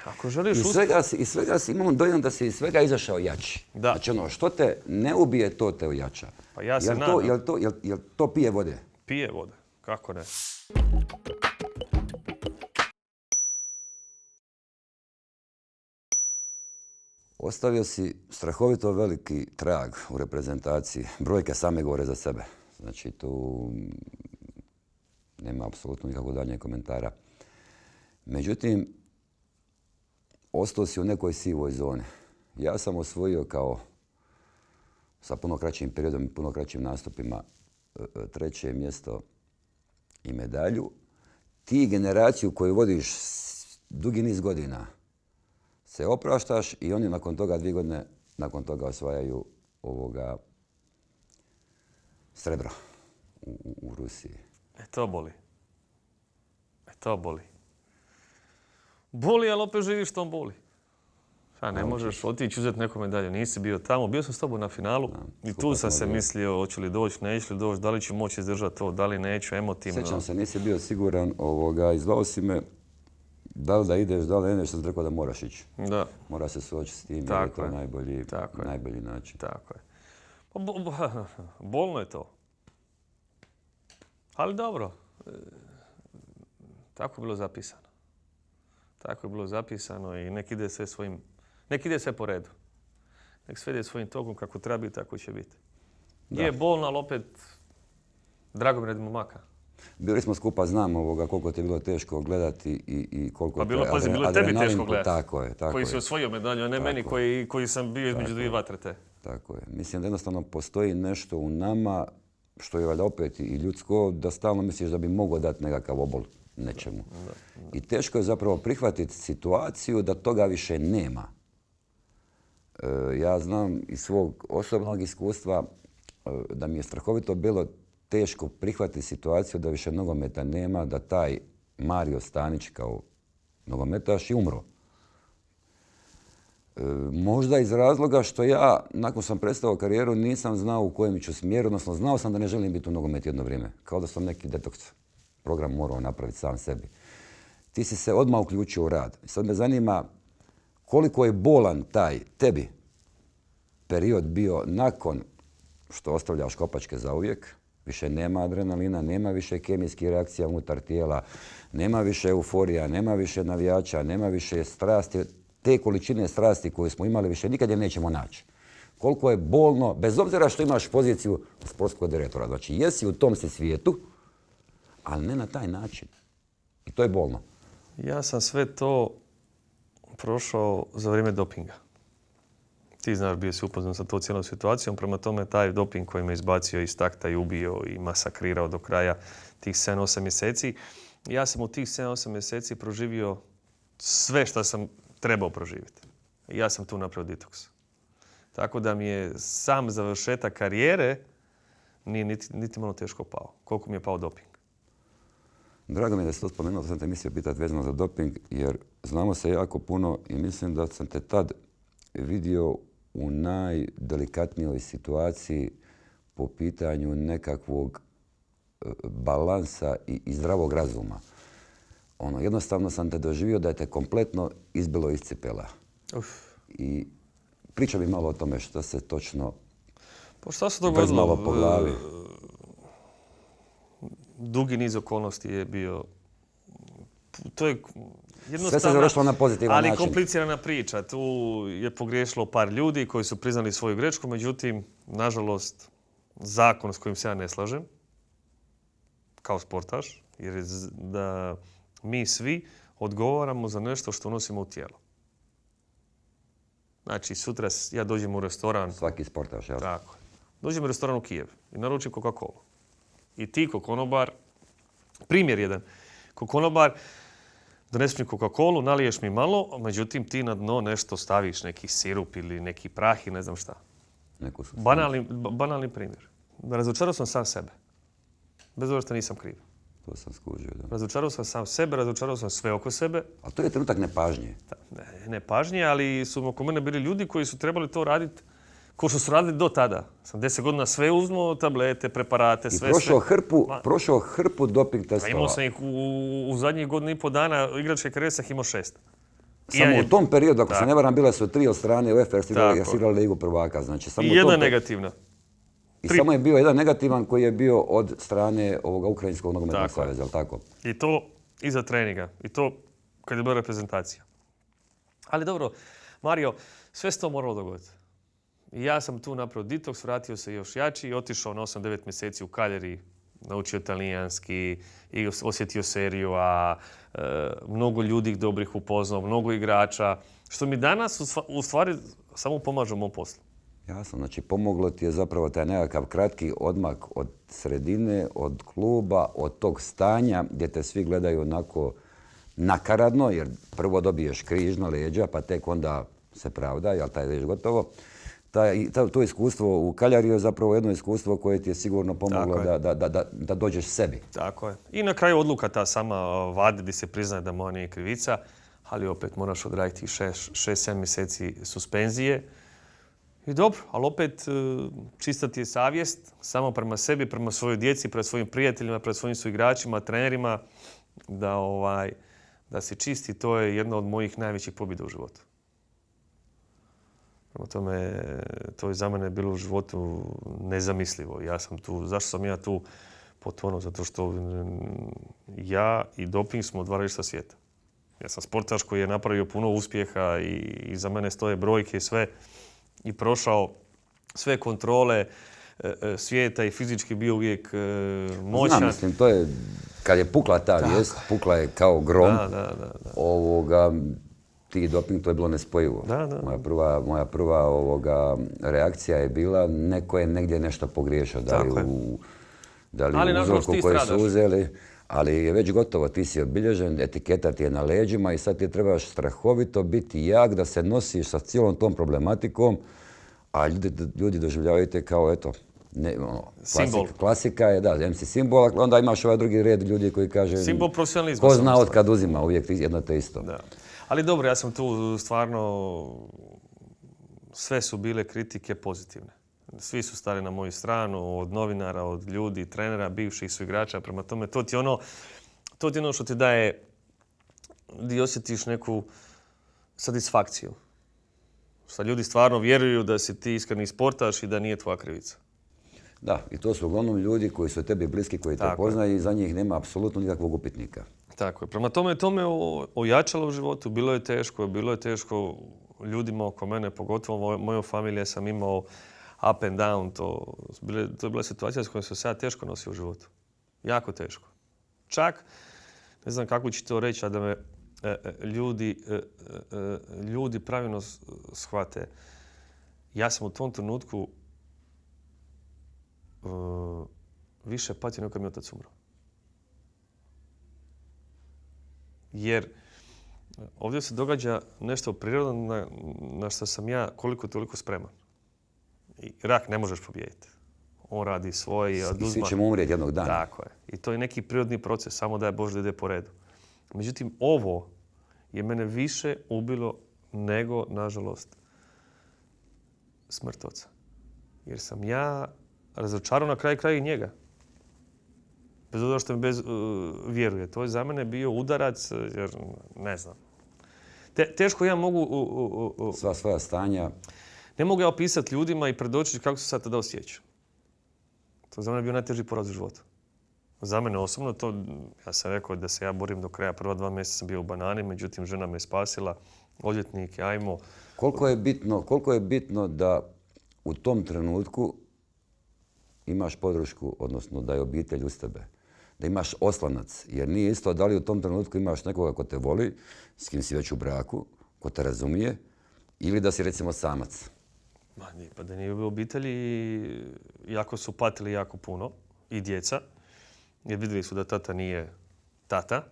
Ako želiš I svega si imao dojam da si iz svega izašao jači. Da. Znači što te ne ubije, to te ojača. Pa ja se nadam. Jel to pije vode? Pije vode, kako ne. Ostavio si strahovito veliki trag u reprezentaciji. Brojke same govore za sebe. Znači tu nema apsolutno nikakvog daljnjeg komentara. Međutim, ostao si u nekoj sivoj zoni. Ja sam osvojio sa puno kraćim periodom i puno kraćim nastupima 3. mjesto i medalju. Ti generaciju koju vodiš dugi niz godina se opraštaš i oni nakon toga 2 godine nakon toga osvajaju srebro u Rusiji. To boli. To boli. Boli, ali opet živiš tom boli. Ne možeš otići uzeti neku medalju. Nisi bio tamo. Bio sam s tobom na finalu i tu sam se mislio hoće li doći, neće li doći, da li ću moći izdržati to, da li neću, emotivno. Sjećam se, nisi bio siguran i zvao si me da li da ideš, da li ne ideš, sam rekao da moraš ići. Da. Mora se suočiti s tim, jer je to najbolji način. Tako je. Bolno je to. Ali dobro. Tako je bilo zapisano. Tako je bilo zapisano i nek ide sve po redu. Nek sve ide svojim tokom kako treba biti, tako će biti. Je bolno, ali opet drago mi je da idemo maka. Bili smo skupa, znam koliko ti je bilo teško gledati i koliko bilo je tebi teško gledati. Tako je. Koji si osvojio medalju, a ne meni koji sam bio između 2 vatre te. Tako je. Mislim da jednostavno postoji nešto u nama, što je valjda opet i ljudsko, da stalno misliš da bi mogao dati nekakav obol nečemu. I teško je zapravo prihvatiti situaciju da toga više nema. Ja znam iz svog osobnog iskustva da mi je strahovito bilo teško prihvatiti situaciju da više nogometa nema, da taj Mario Stanić kao nogometaš je umro. Možda iz razloga što ja, nakon sam prestao karijeru, nisam znao u kojem ću smjeru, odnosno znao sam da ne želim biti u nogometu jedno vrijeme. Kao da sam neki detoks program morao napraviti sam sebi. Ti si se odmah uključio u rad. Sad me zanima koliko je bolan taj tebi period bio nakon što ostavljaš kopačke zauvijek. Više nema adrenalina, nema više kemijskih reakcija unutar tijela, nema više euforija, nema više navijača, nema više strasti. Te količine strasti koje smo imali više nikad je nećemo naći. Koliko je bolno, bez obzira što imaš poziciju sportskog direktora. Znači, jesi u tom si svijetu, ali ne na taj način. I to je bolno. Ja sam sve to prošao za vrijeme dopinga. Ti znaš, bio si upoznan sa to cijelom situacijom, prema tome taj doping koji me izbacio iz takta i ubio i masakrirao do kraja tih 7-8 mjeseci. Ja sam u tih 7-8 mjeseci proživio sve što sam trebao proživjeti. Ja sam tu napravio detoks. Tako da mi je sam završetak karijere nije niti malo teško pao. Koliko mi je pao doping. Drago mi je da si to spomenuo, da sam te mislio pitati vezano za doping, jer znamo se jako puno i mislim da sam te tad vidio u najdelikatnijoj situaciji po pitanju nekakvog balansa i zdravog razuma. Jednostavno sam te doživio da je te kompletno izbilo iz cipela. I priča mi malo o tome što se točno Pa šta se dogodilo? vrzmalo po glavi. Dugi niz okolnosti je bio. To je jednostavno, Sve se završilo na pozitivan ali način. komplicirana priča. Tu je pogriješilo par ljudi koji su priznali svoju grešku, međutim, nažalost, zakon s kojim se ja ne slažem, kao sportaš, jer je da mi svi odgovaramo za nešto što unosimo u tijelo. Znači, sutra ja dođem u restoran. Svaki sportaš, jel? Tako je. Dođem u restoran u Kijev i naručim Coca-Colu. I ti ko konobar, primjer jedan, ko konobar, doneseš mi Coca-Colu, naliješ mi malo, međutim ti na dno nešto staviš, neki sirup ili neki prah i ne znam šta. Banalni primjer. Razočarao sam sam sebe. Bez obzira što nisam kriv. To sam skužio, da. Razočarao sam sam sebe, razočarao sam sve oko sebe. A to je trenutak nepažnje. Ne pažnje, ali su oko mene bili ljudi koji su trebali to raditi ko što su radili do tada. Sam 10 godina sve uzmo, tablete, preparate, sve. I prošao hrpu doping testova. Imao sam ih u zadnjih godinu i pol dana igračke karijere sam imao 6. Samo u tom periodu, ako se ne varam, bile su 3 od strane UEFA jer su igrali Ligu prvaka. Znači, samo i jedna negativna. I samo je bio jedan negativan koji je bio od strane ovoga Ukrajinskog nogometnog saveza, jel tako? I to iza treninga. I to kad je bila reprezentacija. Ali dobro, Mario, sve se to moralo dogoditi. I ja sam tu napravio detoks, vratio se još jači i otišao na 8-9 mjeseci u Cagliari, naučio talijanski, i osjetio seriju A, mnogo ljudi dobrih upoznao, mnogo igrača, što mi danas u stvari samo pomaže u mom poslu. Jasno, znači pomoglo ti je zapravo taj nekakav kratki odmak od sredine, od kluba, od tog stanja gdje te svi gledaju onako nakaradno, jer prvo dobiješ križ na leđa, pa tek onda se pravda, jel taj je već gotovo. To iskustvo u Cagliariju je zapravo jedno iskustvo koje ti je sigurno pomoglo da dođeš sebi. Tako je. I na kraju odluka ta sama vade gdje se priznaje da moja nije krivica, ali opet moraš odraditi 6-7 mjeseci suspenzije. I dobro, ali opet čista ti je savjest, samo prema sebi, prema svojoj djeci, prema svojim prijateljima, prema svojim suigračima, trenerima, da se čisti. To je jedna od mojih najvećih pobjeda u životu. Prema tome, to je za mene bilo u životu nezamislivo. Zašto sam ja tu potonuo? Zato što ja i doping smo dva različita svijeta. Ja sam sportaš koji je napravio puno uspjeha i za mene stoje brojke i sve. I prošao sve kontrole svijeta i fizički bio uvijek moćan. Znam, mislim, to je, kad je pukla ta vijest, pukla je kao grom. Da. Ti doping, to je bilo nespojivo. Moja prva reakcija je bila neko je negdje nešto pogriješio. Da li u uzorku koji su uzeli, ali je već gotovo, ti si obilježen, etiketa ti je na leđima i sad ti trebaš strahovito biti jak da se nosiš sa cijelom tom problematikom, a ljudi doživljavaju te kao, eto, klasika je, da, MC simbol, onda imaš ovaj drugi red ljudi koji kaže simbol profesionalizma. Ko zna od kad uzima, uvijek jedno te isto. Da. Ali dobro, ja sam tu stvarno, sve su bile kritike pozitivne. Svi su stali na moju stranu, od novinara, od ljudi, trenera, bivših suigrača. Prema tome, to ti je ono što ti daje, gdje osjetiš neku satisfakciju. Što ljudi stvarno vjeruju da si ti iskreni sportaš i da nije tvoja krivica. Da, i to su uglavnom ljudi koji su tebi bliski, koji te poznaju i za njih nema apsolutno nikakvog upitnika. Tako je. Prema tome, to me ojačalo u životu. Bilo je teško ljudima oko mene, pogotovo mojoj familiji sam imao up and down. To je bila situacija s kojom sam se ja teško nosio u životu. Jako teško. Čak, ne znam kako ću to reći, a da me ljudi pravilno shvate. Ja sam u tom trenutku više patio nego kad mi otac umro. Jer ovdje se događa nešto prirodno na što sam ja koliko toliko spreman. I rak ne možeš pobijediti. On radi svoje. Svi ćemo umrijeti jednog dana. Tako je. I to je neki prirodni proces, samo da je Bože da ide po redu. Međutim, ovo je mene više ubilo nego, nažalost, smrt oca. Jer sam ja razočarao na kraju i njega. Bez obzira što mi vjeruje. To je za mene bio udarac, jer ne znam. Teško ja mogu... Sva svoja stanja. Ne mogu ja opisati ljudima i predočiti kako se sad tada osjećam. To za mene bio najteži poraz u životu. Za mene osobno to, ja sam rekao da se ja borim do kraja. Prva 2 mjeseca sam bio u banani, međutim žena me spasila, odvjetnik, ajmo. Koliko je bitno da u tom trenutku imaš podršku, odnosno da je obitelj uz tebe, da imaš oslonac, jer nije isto da li u tom trenutku imaš nekoga ko te voli, s kim si već u braku, ko te razumije, ili da si recimo samac. Pa da nije u obitelji, jako su patili jako puno, i djeca, jer vidjeli su da tata nije tata.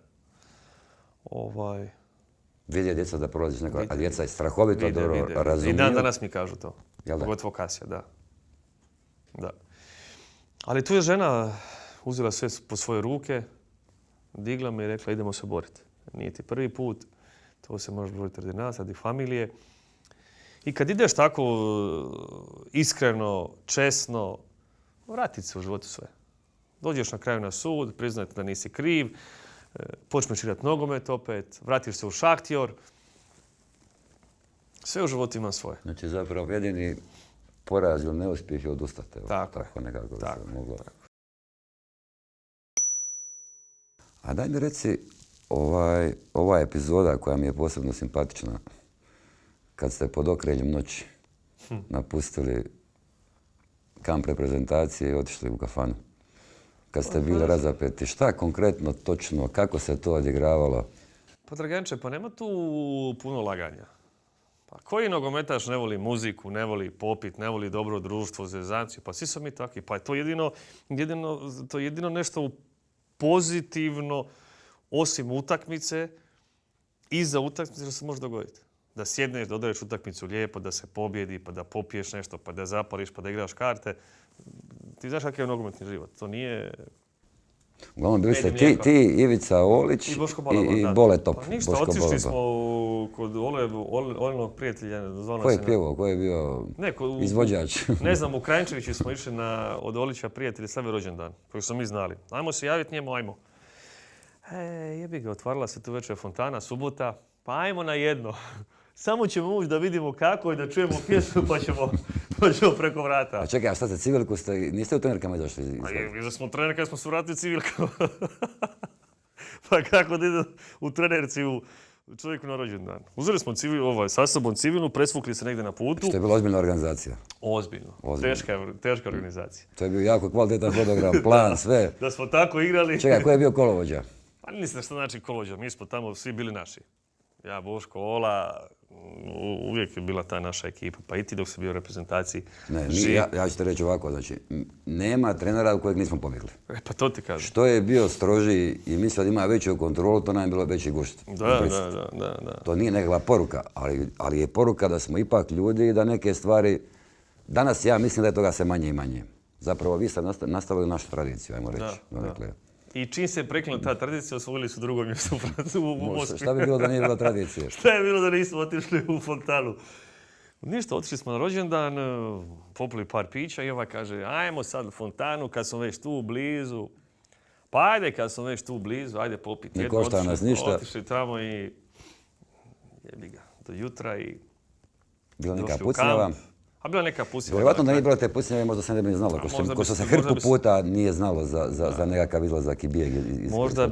Vidje djeca da prolaziš neko, a djeca je strahovito dobro razumiju. I danas mi kažu to. Jel da? Pogotovo Kasija, da. Ali tu je žena uzela sve po svoje ruke, digla me i rekla idemo se boriti. Nije ti prvi put, to se može boriti radi nas, radi familije. I kad ideš tako iskreno, česno, vrati se u životu sve. Dođeš na kraju na sud, priznajte da nisi kriv, počneš igrati nogomet opet, vratiš se u Šahtjor. Sve u životu ima svoje. Znači zapravo jedini poraz ili neuspjeh je odustati. Tako nekako bi se moglo. Tako. A daj mi reci, ova epizoda koja mi je posebno simpatična, kad ste pod okriljem noći napustili kamp reprezentacije i otišli u kafanu. Kad ste bili razapeti, šta konkretno, točno, kako se to odigravalo? Pa Draganče, pa nema tu puno laganja. Pa koji nogometaš ne voli muziku, ne voli popit, ne voli dobro društvo, zezanciju? Pa svi smo mi takvi. Pa je to jedino nešto pozitivno, osim utakmice, iza utakmice što se može dogoditi. Da sjedneš, da odradiš utakmicu lijepo, da se pobjedi, pa da popiješ nešto, pa da zapališ, pa da igraš karte. Ti znaš kakav je nogometni život. To nije... Uglavnom bili ste ti, Ivica Olić i Bole Top. Pa ništa, otišli smo kod Olenog prijatelja. Ko je pjevao? Ko je bio izvođač? Ne znam, u Krajnčeviću smo išli od Olića prijatelja slave rođendan, koji smo mi znali. Ajmo se javiti njemu, ajmo. Jebi ga, otvarala se tu večer fontana, subota, pa ajmo na jedno. Samo ćemo ući da vidimo kako i da čujemo pjesmu pa ćemo preko vrata. A čekaj, a šta ste civilku ste, niste u trenerkama izašli? Iza smo trener kada smo se vratili civilkama. Pa kako da ide u trenerci u čovjeku na rođendan. Uzeli smo sa sobom civilnu, presvukli se negdje na putu. Što je bila ozbiljna organizacija? Ozbiljno. Teška organizacija. To je bio jako kvalitetan fotogram, plan, sve. Da smo tako igrali. Čekaj, ko je bio kolovođa? Pa niste što znači kolovođa, mi smo tamo svi bili naši. Ja, Boško, Ola, uvijek je bila ta naša ekipa. Pa i ti dok si bio u reprezentaciji. Ja ću ti reći ovako, znači, nema trenera u kojeg nismo pobjegli. Pa to ti kažem. Što je bio strožiji i mislio da ima veću kontrolu, to nam je bilo veći gušt. Da. To nije nekakva poruka, ali je poruka da smo ipak ljudi i da neke stvari... Danas ja mislim da je toga sve manje i manje. Zapravo vi ste nastavili našu tradiciju, ajmo reći. Da. I čim se prekinula ta tradicija, osvojili su drugo mjesto u Moskvi. Šta bi bilo da nije bilo tradicije? Šta je bilo da nismo otišli u fontanu? Ništa, otišli smo na rođendan, popili par pića i ovaj kaže, ajmo sad u fontanu kad smo već tu blizu. Pa ajde kad smo već tu blizu, ajde popiti. Ne košta nas ništa. Otišli tamo i jebi ga, do jutra i bila neka pucnjava. A bila neka pucnjava. Vjerojatno da nije bilo te pucnjave, možda se ne bi znalo. Ko što se hrpu puta nije znalo za nekakav izlazak i bijeg.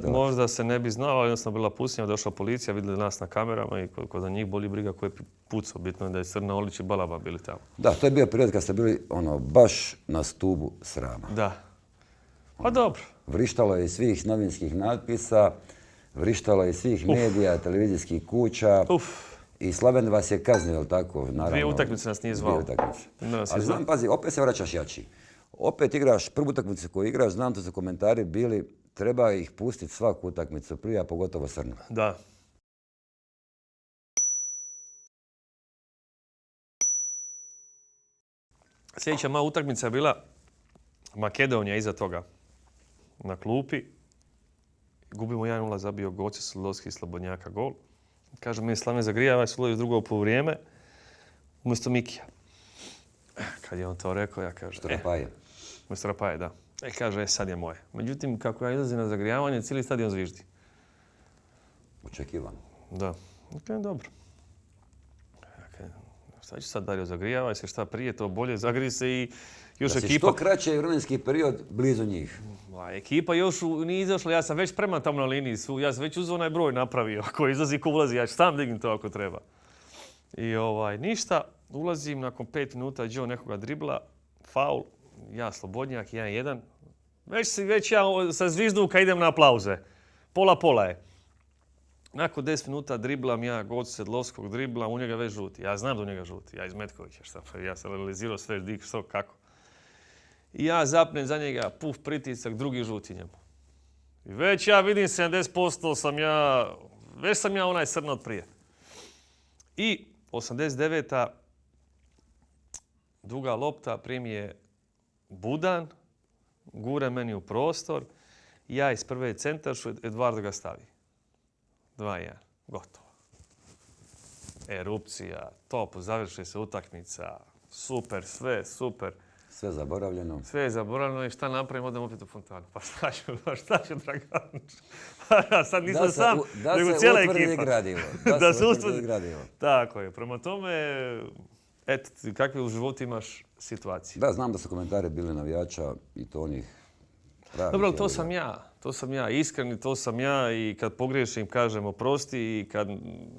Možda se ne bi znalo, ali jednostavno bila pucnjava, došla policija, vidjeli nas na kamerama i kod njih boli briga ko je pucao. Bitno je da je Crna, Olić i Balaba bili tamo. Da, to je bio period kad ste bili baš na stubu srama. Da. Pa dobro. Vrištalo je iz svih novinskih natpisa, vrištalo je iz svih medija, televizijskih kuća. I Slaven vas je kaznio, jel tako? Naravno, 2 utakmice nas nije zvao. 2 utakmice. Ali znam, pazi, opet se vraćaš jači. Opet igraš prvu utakmicu koju igraš, znam to su komentari bili, treba ih pustiti svaku utakmicu prije, a pogotovo Crnu. Da. Sljedeća moja utakmica je bila Makedonija iza toga. Na klupi. Gubimo 1-0, zabio Goce Slodovski i Slobodnjaka gol. Kaže mi Slaven zagrijava se ulovi drugo poluvrijeme umjesto Mikija. Kad je on to rekao, ja kažem... Rapaje. Umjesto Rapaje, da. Kaže, sad je moje. Međutim, kako ja izlazim na zagrijavanje, cijeli stadion zviždi. Očekivan. Da. Dobro. Šta će sad Dario, zagrijavaj se, šta prije, to bolje, zagriji se i još da ekipa... si što kraće vremenski period blizu njih. Ekipa još nije izašla, ja sam već spreman tamo na liniji, ja sam već uzeo onaj broj napravio, ko izlazi, ko ulazi, ja ću sam dignuti to ako treba. I ništa, ulazim nakon 5 minuta, Joe nekoga dribla, faul, ja slobodnjak, 1-1. Već ja sa zvižduka idem na aplauze. Pola je. Nakon 10 minuta driblam ja Gocu Sedlovskog dribla, u njega već žuti. Ja znam da u njega žuti, ja iz Metkovića, ja sam analizirao sve dik, što, kako. I ja zapnem za njega, puf, pritisak, drugi žuti njemu. I već ja vidim 70% već sam ja onaj srno od prije. I 89. duga lopta primije Budan, gure meni u prostor, ja iz prve centaršu, Eduardo ga stavi. 2-1, gotovo. Erupcija, top, završi se utakmica, super, sve super. Sve zaboravljeno. Sve je zaboravljeno i šta napravim, odem opet u fontanu. Pa šta ću, Dragan? Sad nisam sam, nego cijela ekipa. Da se utvrdi gradivo. Tako je. Prema tome, eto, kakve u životu imaš situacije? Da, znam da su komentari bili navijača i to onih pravih. Dobro, ali to sam ja. Iskreni, to sam ja i kad pogriješim kažem oprosti i kad...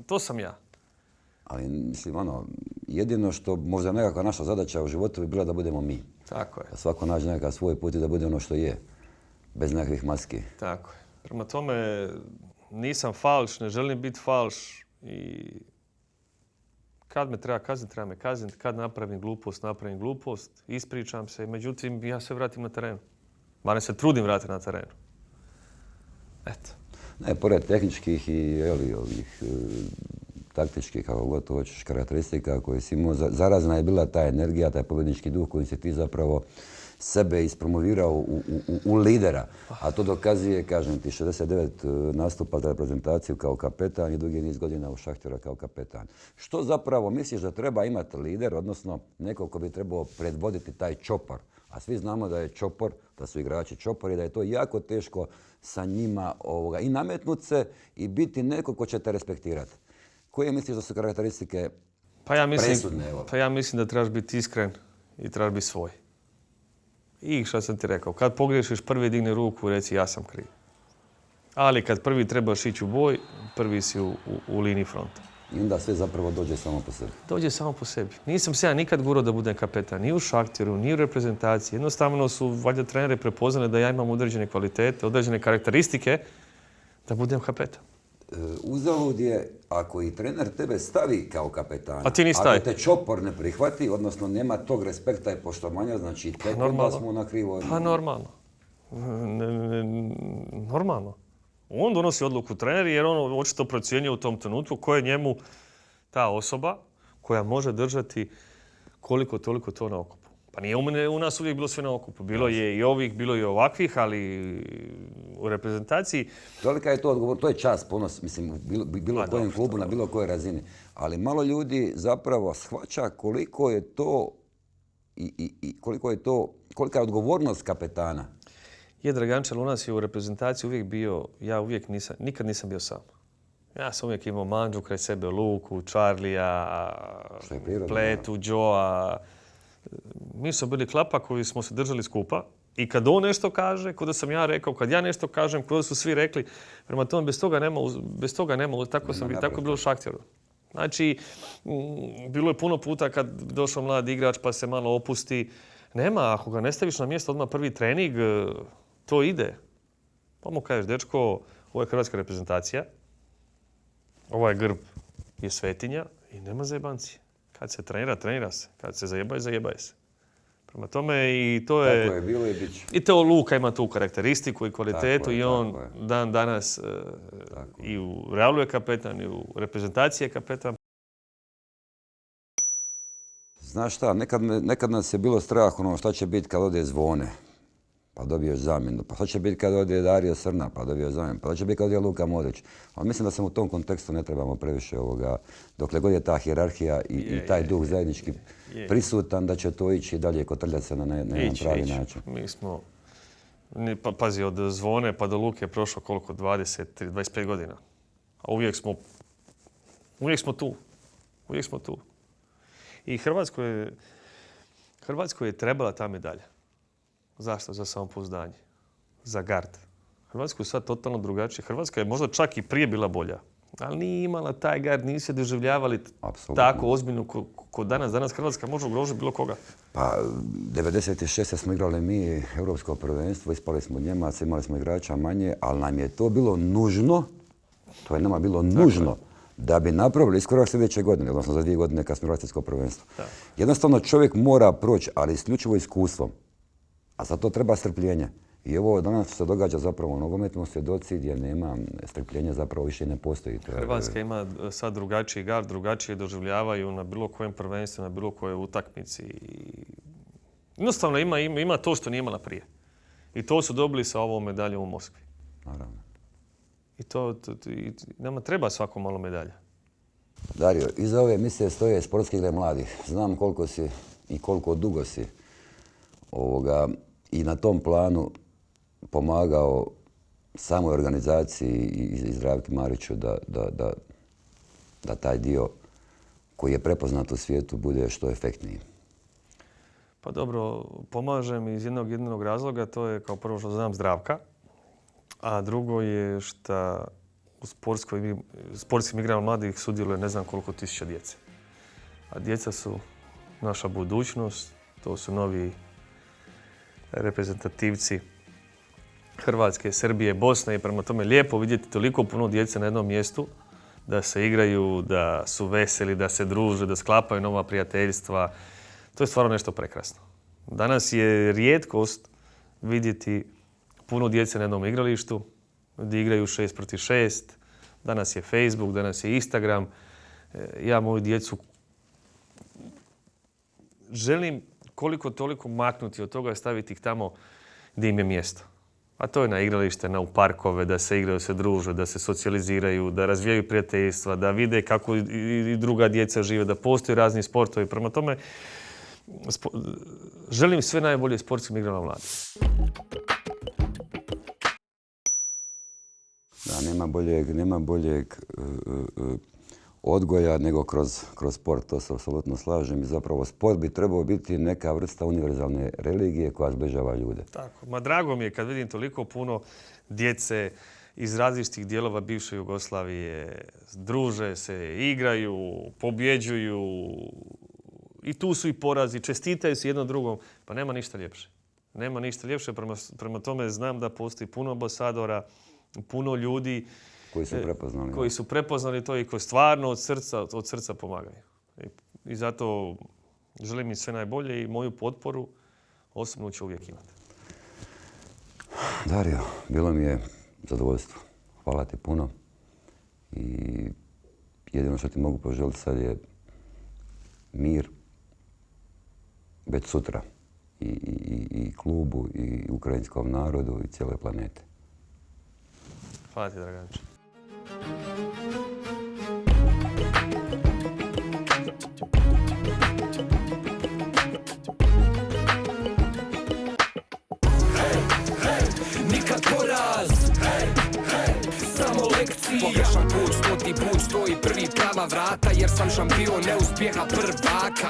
To sam ja. Ali mislim, jedino što možda nekakva naša zadaća u životu bi bila da budemo mi. Tako je. Da svako nađe nekakav svoj put i da bude ono što je. Bez nekakvih maski. Tako je. Prema tome, nisam falš, ne želim biti falš i kad me treba kazniti, treba me kazniti. Kad napravim glupost, ispričam se. Međutim, ja se vratim na terenu. Barem se trudim vratiti na terenu. Eto. Ne, pored tehničkih i ovih taktičkih, kako god to hoćeš, karakteristika koje si imao, zarazna je bila ta energija, taj pobjednički duh koji si ti zapravo sebe ispromovirao u lidera. A to dokazuje, kažem ti, 69 nastupa za reprezentaciju kao kapetan i dugi niz godina u Šahtjora kao kapetan. Što zapravo misliš da treba imati lider, odnosno neko ko bi trebao predvoditi taj čopor? A svi znamo da je čopor, da su igrači čopori, da je to jako teško sa njima i nametnuti se i biti neko ko će te respektirati. Koje misliš da su karakteristike presudne? Pa ja mislim da trebaš biti iskren i trebaš biti svoj. I što sam ti rekao, kad pogriješiš prvi digne ruku i reci ja sam kriv. Ali kad prvi trebaš ići u boj, prvi si u liniji fronta. I onda sve zapravo dođe samo po sebi. Dođe samo po sebi. Nisam se ja nikad gurao da budem kapetan, ni u Šahtjoru, ni u reprezentaciji. Jednostavno su valjda treneri prepoznali da ja imam određene kvalitete, određene karakteristike da budem kapetan. Uzalud je ako i trener tebe stavi kao kapetana, a ti ni stavi. Ako te čopor ne prihvati, odnosno nema tog respekta i poštovanja, znači tek onda smo na krivo. Pa normalno. Normalno. On donosi odluku trener jer on očito procjenjuje u tom trenutku ko je njemu ta osoba koja može držati koliko toliko to na okupu. Pa nije u nas uvijek bilo sve na okupu. Bilo je i ovih, bilo je i ovakvih, ali u reprezentaciji... Tolika je to odgovor, to je čast, ponos, mislim, bilo kojem klubu, na bilo kojoj razini. Ali malo ljudi zapravo shvaća koliko je to kolika je odgovornost kapetana. Dragančel, u nas je u reprezentaciji uvijek bio, nikad nisam bio sam. Ja sam uvijek imao Mandžu kraj sebe, Luku, Charlija, Pletu, Joa. Mi smo bili klapa koji smo se držali skupa i kad on nešto kaže, kod da sam ja rekao, kad ja nešto kažem, kod da su svi rekli, prema tome bez toga nema, tako je bilo u Šahtjoru. Znači, bilo je puno puta kad došao mlad igrač pa se malo opusti. Nema, ako ga ne staviš na mjesto odmah prvi trening, to ide. Pa mu kažeš, dečko, ovo je hrvatska reprezentacija, ovaj grb je svetinja i nema zajebancije. Kad se trenira se. Kad se zajebaje se. Prema tome i to je... Tako je, bilo je bić. I to Luka ima tu karakteristiku i kvalitetu i on dan danas i u Realu je kapetan i u reprezentaciji je kapetan. Znaš šta, nekad nas je bilo strah šta će biti kad ode Zvone, pa dobiješ zamjenu. Pa šta će biti kad ode Dario Srna, pa dobiješ zamjenu. Pa šta će biti kad ode Luka Modrić. Ali mislim da se u tom kontekstu ne trebamo previše dokle god je ta hijerarhija i taj duh zajednički prisutan, da će to ići dalje kotrljati se na jedan pravi način. Pazi, od Zvone pa do Luke je prošlo koliko? 25 godina. A uvijek smo tu. Uvijek smo tu. I Hrvatskoj je trebala ta medalja. Zašto? Za samopouzdanje. Za gard. Hrvatskoj je sad totalno drugačije. Hrvatska je možda čak i prije bila bolja. Ali nije imala taj gard, nisu se doživljavali tako ozbiljno ko danas. Danas Hrvatska može ugrožiti bilo koga. Pa, 96. smo igrali mi Europsko prvenstvo, ispali smo od Njemaca, imali smo igrača manje, ali nam je to bilo nužno, to je nama bilo nužno, da bi napravili iskorak sljedeće godine, odnosno za 2 godine kad smo igrali Svjetsko prvenstvo. Jednostavno čovjek mora proći, ali isključivo iskustvom. A za to treba strpljenje. I ovo danas se događa zapravo u nogometnom svjedoci gdje nema strpljenja, zapravo više ne postoji. Hrvatska ima sad drugačiji gard, drugačije doživljavaju na bilo kojem prvenstvu, na bilo kojoj utakmici. Jednostavno ima to što nije imala prije. I to su dobili sa ovom medaljom u Moskvi. Naravno. I nama treba svako malo medalja. Dario, iza ove emisije stoje sportske igre mladih. Znam koliko si i koliko dugo si i na tom planu pomagao samoj organizaciji i Zdravki Mariću da taj dio koji je prepoznat u svijetu bude što efektniji. Pa dobro, pomažem iz jednog jedinog razloga, to je kao prvo što znam Zdravka, a drugo je što u sportskim igrama mladih sudjeluje ne znam koliko tisuća djece. A djeca su naša budućnost, to su novi reprezentativci Hrvatske, Srbije, Bosne i prema tome lijepo vidjeti toliko puno djece na jednom mjestu, da se igraju, da su veseli, da se druže, da sklapaju nova prijateljstva. To je stvarno nešto prekrasno. Danas je rijetkost vidjeti puno djece na jednom igralištu, gdje igraju 6 protiv 6. Danas je Facebook, danas je Instagram. Ja moju djecu želim koliko toliko maknuti od toga i staviti ih tamo gdje im je mjesto. A to je na igralište, u parkove, da se igraju, da se druže, da se socijaliziraju, da razvijaju prijateljstva, da vide kako i druga djeca žive, da postoje razni sportovi. Prema tome, želim sve najbolje sportskim igrama mladih. Da, nema boljeg odgoja nego kroz sport, to se apsolutno slažem. I zapravo sport bi trebao biti neka vrsta univerzalne religije koja zbližava ljude. Tako. Drago mi je kad vidim toliko puno djece iz različitih dijelova bivše Jugoslavije, druže se, igraju, pobjeđuju i tu su i porazi, čestitaju se jedno drugom. Pa nema ništa ljepše. Nema ništa ljepše, prema tome znam da postoji puno ambasadora, puno ljudi koji su prepoznali to i koji stvarno od srca pomagaju. I zato želim im sve najbolje i moju potporu osobno ću uvijek imati. Dario, bilo mi je zadovoljstvo. Hvala ti puno. I jedino što ti mogu poželiti sad je mir već sutra. I klubu, i ukrajinskom narodu, i cijeloj planeti. Hvala ti, Draganče. Nikad poraz, samo lekcije. Pogrešan put, 100. put, stoji prvi prava vrata, jer sam šampion neuspjeha prvaka.